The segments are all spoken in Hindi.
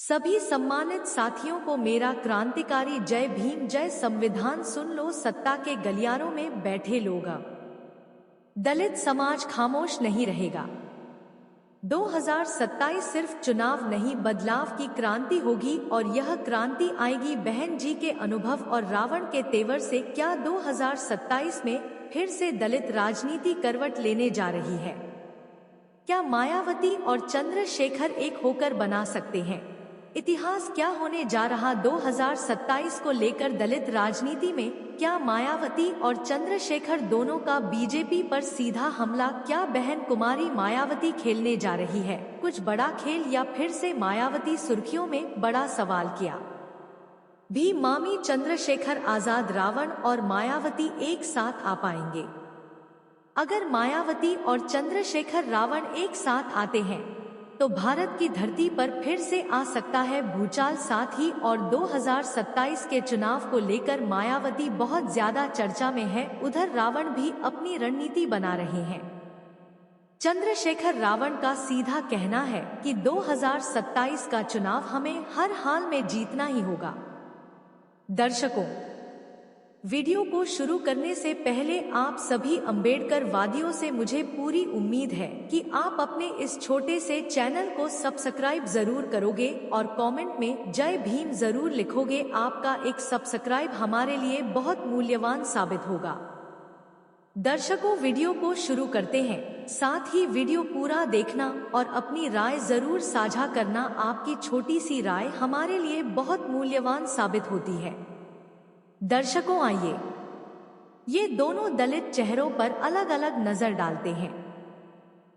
सभी सम्मानित साथियों को मेरा क्रांतिकारी जय भीम जय संविधान। सुन लो सत्ता के गलियारों में बैठे लोग, दलित समाज खामोश नहीं रहेगा। 2027 सिर्फ चुनाव नहीं, बदलाव की क्रांति होगी और यह क्रांति आएगी बहन जी के अनुभव और रावण के तेवर से। क्या 2027 में फिर से दलित राजनीति करवट लेने जा रही है? क्या मायावती और चंद्रशेखर एक होकर बना सकते हैं इतिहास? क्या होने जा रहा 2027 को लेकर दलित राजनीति में? क्या मायावती और चंद्रशेखर दोनों का बीजेपी पर सीधा हमला? क्या बहन कुमारी मायावती खेलने जा रही है कुछ बड़ा खेल या फिर से मायावती सुर्खियों में? बड़ा सवाल किया भी मामी चंद्रशेखर आजाद, रावण और मायावती एक साथ आ पाएंगे? अगर मायावती और चंद्रशेखर रावण एक साथ आते हैं तो भारत की धरती पर फिर से आ सकता है भूचाल। साथ ही और 2027 के चुनाव को लेकर मायावती बहुत ज्यादा चर्चा में है, उधर रावण भी अपनी रणनीति बना रहे हैं। चंद्रशेखर रावण का सीधा कहना है कि 2027 का चुनाव हमें हर हाल में जीतना ही होगा। दर्शकों, वीडियो को शुरू करने से पहले आप सभी अंबेडकर वादियों से मुझे पूरी उम्मीद है कि आप अपने इस छोटे से चैनल को सब्सक्राइब जरूर करोगे और कमेंट में जय भीम जरूर लिखोगे। आपका एक सब्सक्राइब हमारे लिए बहुत मूल्यवान साबित होगा। दर्शकों, वीडियो को शुरू करते हैं, साथ ही वीडियो पूरा देखना और अपनी राय जरूर साझा करना। आपकी छोटी सी राय हमारे लिए बहुत मूल्यवान साबित होती है। दर्शकों, आइए ये दोनों दलित चेहरों पर अलग अलग नजर डालते हैं।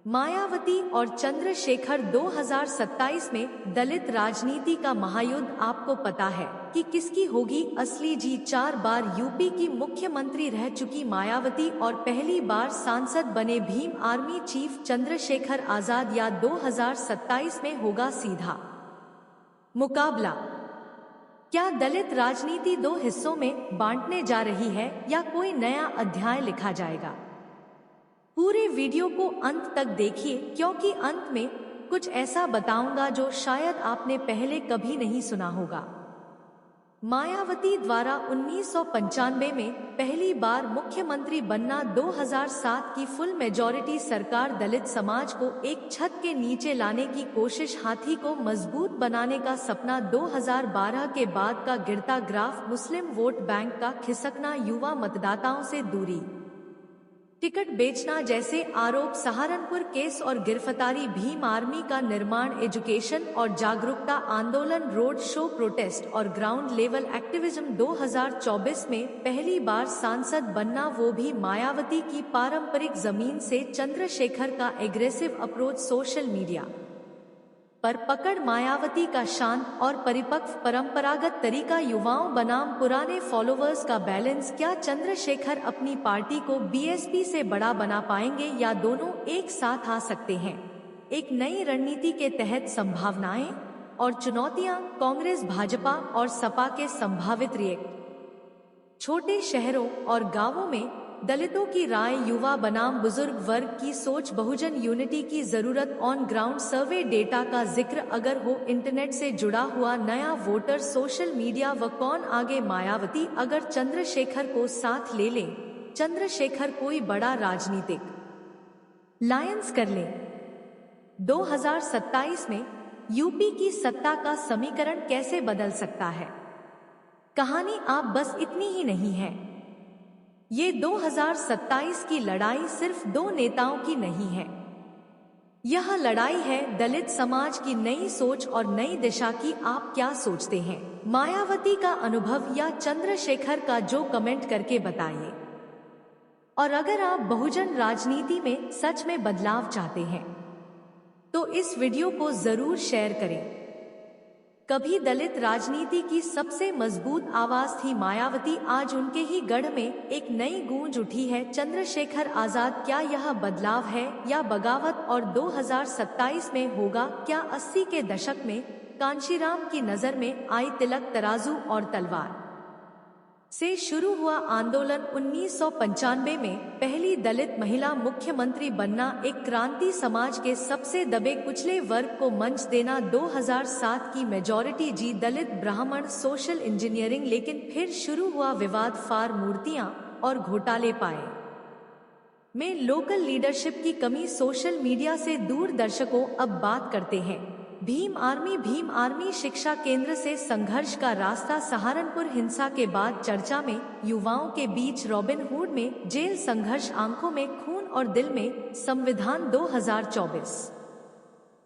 मायावती और चंद्रशेखर 2027 में दलित राजनीति का महायुद्ध। आपको पता है कि किसकी होगी असली जीत? 4 बार यूपी की मुख्यमंत्री रह चुकी मायावती और पहली बार सांसद बने भीम आर्मी चीफ चंद्रशेखर आजाद, या 2027 में होगा सीधा मुकाबला? क्या दलित राजनीति 2 हिस्सों में बांटने जा रही है या कोई नया अध्याय लिखा जाएगा? पूरे वीडियो को अंत तक देखिए, क्योंकि अंत में कुछ ऐसा बताऊंगा जो शायद आपने पहले कभी नहीं सुना होगा। मायावती द्वारा 1995 में पहली बार मुख्यमंत्री बनना, 2007 की फुल मेजॉरिटी सरकार, दलित समाज को एक छत के नीचे लाने की कोशिश, हाथी को मजबूत बनाने का सपना, 2012 के बाद का गिरता ग्राफ, मुस्लिम वोट बैंक का खिसकना, युवा मतदाताओं से दूरी, टिकट बेचना जैसे आरोप, सहारनपुर केस और गिरफ्तारी, भीम आर्मी का निर्माण, एजुकेशन और जागरूकता आंदोलन, रोड शो, प्रोटेस्ट और ग्राउंड लेवल एक्टिविज्म। 2024 में पहली बार सांसद बनना, वो भी मायावती की पारंपरिक जमीन से, चंद्रशेखर का एग्रेसिव अप्रोच, सोशल मीडिया पर पकड़, मायावती का शांत और परिपक्व परंपरागत तरीका, युवाओं बनाम पुराने फॉलोवर्स का बैलेंस। क्या चंद्रशेखर अपनी पार्टी को बीएसपी से बड़ा बना पाएंगे या दोनों एक साथ आ सकते हैं? एक नई रणनीति के तहत संभावनाएं और चुनौतियां, कांग्रेस, भाजपा और सपा के संभावित रिएक्ट, छोटे शहरों और गांवों में दलितों की राय, युवा बनाम बुजुर्ग वर्ग की सोच, बहुजन यूनिटी की जरूरत, ऑन ग्राउंड सर्वे डेटा का जिक्र अगर हो, इंटरनेट से जुड़ा हुआ नया वोटर, सोशल मीडिया व कौन आगे? मायावती अगर चंद्रशेखर को साथ ले लें, चंद्रशेखर कोई बड़ा राजनीतिक लायंस कर ले, 2027 में यूपी की सत्ता का समीकरण कैसे बदल सकता है? कहानी आप बस इतनी ही नहीं है। ये 2027 की लड़ाई सिर्फ 2 नेताओं की नहीं है, यह लड़ाई है दलित समाज की नई सोच और नई दिशा की। आप क्या सोचते हैं? मायावती का अनुभव या चंद्रशेखर का? जो कमेंट करके बताइए। और अगर आप बहुजन राजनीति में सच में बदलाव चाहते हैं तो इस वीडियो को जरूर शेयर करें। कभी दलित राजनीति की सबसे मजबूत आवाज थी मायावती, आज उनके ही गढ़ में एक नई गूंज उठी है, चंद्रशेखर आजाद। क्या यह बदलाव है या बगावत? और 2027 में होगा क्या 80 के दशक में कांशीराम की नजर में आई तिलक, तराजू और तलवार? से शुरू हुआ आंदोलन 1995 में पहली दलित महिला मुख्यमंत्री बनना, एक क्रांति, समाज के सबसे दबे कुचले वर्ग को मंच देना, 2007 की मेजॉरिटी जी, दलित ब्राह्मण, सोशल इंजीनियरिंग। लेकिन फिर शुरू हुआ विवाद, फार मूर्तियां और घोटाले पाए में लोकल लीडरशिप की कमी, सोशल मीडिया से दूर। दर्शकों, अब बात करते हैं भीम आर्मी शिक्षा केंद्र से संघर्ष का रास्ता। सहारनपुर हिंसा के बाद चर्चा में, युवाओं के बीच रॉबिन हुड में जेल संघर्ष, आंखों में खून और दिल में संविधान 2024।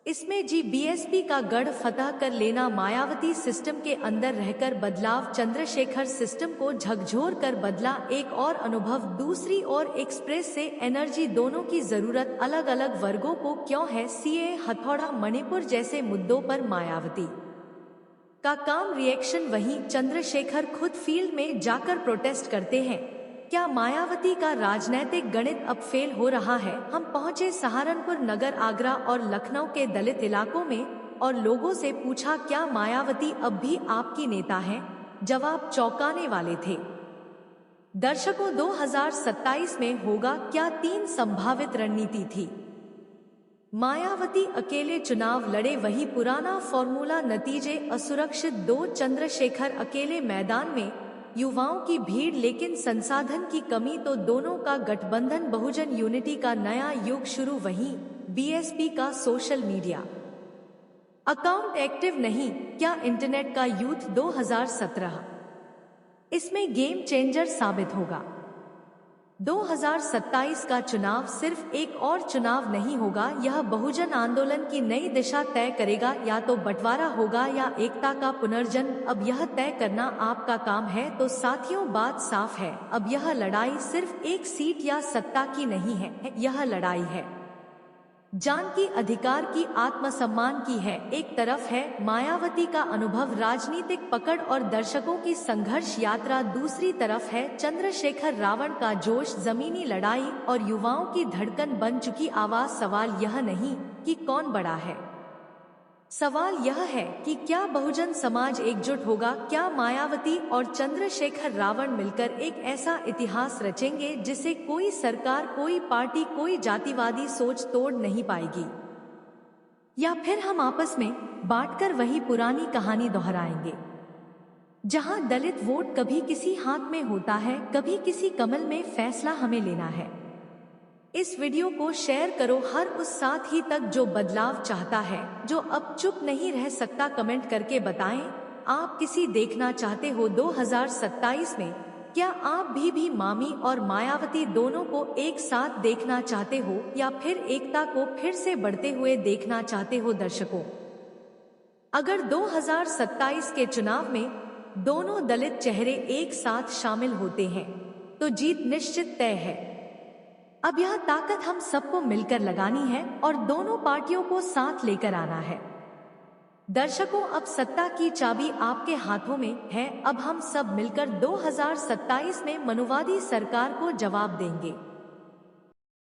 इसमें जी बीएसपी का गढ़ फतह कर लेना, मायावती सिस्टम के अंदर रहकर बदलाव, चंद्रशेखर सिस्टम को झकझोर कर बदला, एक और अनुभव। दूसरी ओर एक्सप्रेस से एनर्जी, दोनों की जरूरत अलग अलग वर्गों को क्यों है। सीए, हथौड़ा, मणिपुर जैसे मुद्दों पर मायावती का काम रिएक्शन वही, चंद्रशेखर खुद फील्ड में जाकर प्रोटेस्ट करते हैं। क्या मायावती का राजनैतिक गणित अब फेल हो रहा है? हम पहुंचे सहारनपुर नगर, आगरा और लखनऊ के दलित इलाकों में और लोगों से पूछा, क्या मायावती अब भी आपकी नेता हैं? जवाब चौंकाने वाले थे। दर्शकों, 2027 में होगा क्या? 3 संभावित रणनीति थी। मायावती अकेले चुनाव लड़े, वही पुराना फॉर्मूला, नतीजे असुरक्षित। 2, चंद्रशेखर अकेले मैदान में, युवाओं की भीड़ लेकिन संसाधन की कमी, तो दोनों का गठबंधन, बहुजन यूनिटी का नया युग शुरू। वहीं बीएसपी का सोशल मीडिया अकाउंट एक्टिव नहीं, क्या इंटरनेट का यूथ 2017 इसमें गेम चेंजर साबित होगा? 2027 का चुनाव सिर्फ एक और चुनाव नहीं होगा, यह बहुजन आंदोलन की नई दिशा तय करेगा। या तो बंटवारा होगा या एकता का पुनर्जन्म, अब यह तय करना आपका काम है। तो साथियों, बात साफ है, अब यह लड़ाई सिर्फ एक सीट या सत्ता की नहीं है, यह लड़ाई है जान की, अधिकार की, आत्मसम्मान की है। एक तरफ है मायावती का अनुभव, राजनीतिक पकड़ और दर्शकों की संघर्ष यात्रा, दूसरी तरफ है चंद्रशेखर रावण का जोश, जमीनी लड़ाई और युवाओं की धड़कन बन चुकी आवाज। सवाल यह नहीं कि कौन बड़ा है, सवाल यह है कि क्या बहुजन समाज एकजुट होगा? क्या मायावती और चंद्रशेखर रावण मिलकर एक ऐसा इतिहास रचेंगे जिसे कोई सरकार, कोई पार्टी, कोई जातिवादी सोच तोड़ नहीं पाएगी? या फिर हम आपस में बांटकर वही पुरानी कहानी दोहराएंगे, जहां दलित वोट कभी किसी हाथ में होता है, कभी किसी कमल में, फैसला हमें लेना है। इस वीडियो को शेयर करो हर उस साथी तक जो बदलाव चाहता है, जो अब चुप नहीं रह सकता। कमेंट करके बताएं, आप किसी देखना चाहते हो 2027 में? क्या आप भी मामी और मायावती दोनों को एक साथ देखना चाहते हो, या फिर एकता को फिर से बढ़ते हुए देखना चाहते हो? दर्शकों, अगर 2027 के चुनाव में दोनों दलित चेहरे एक साथ शामिल होते हैं तो जीत निश्चित तय है। अब यह ताकत हम सबको मिलकर लगानी है और दोनों पार्टियों को साथ लेकर आना है। दर्शकों, अब सत्ता की चाबी आपके हाथों में है। अब हम सब मिलकर 2027 में मनुवादी सरकार को जवाब देंगे।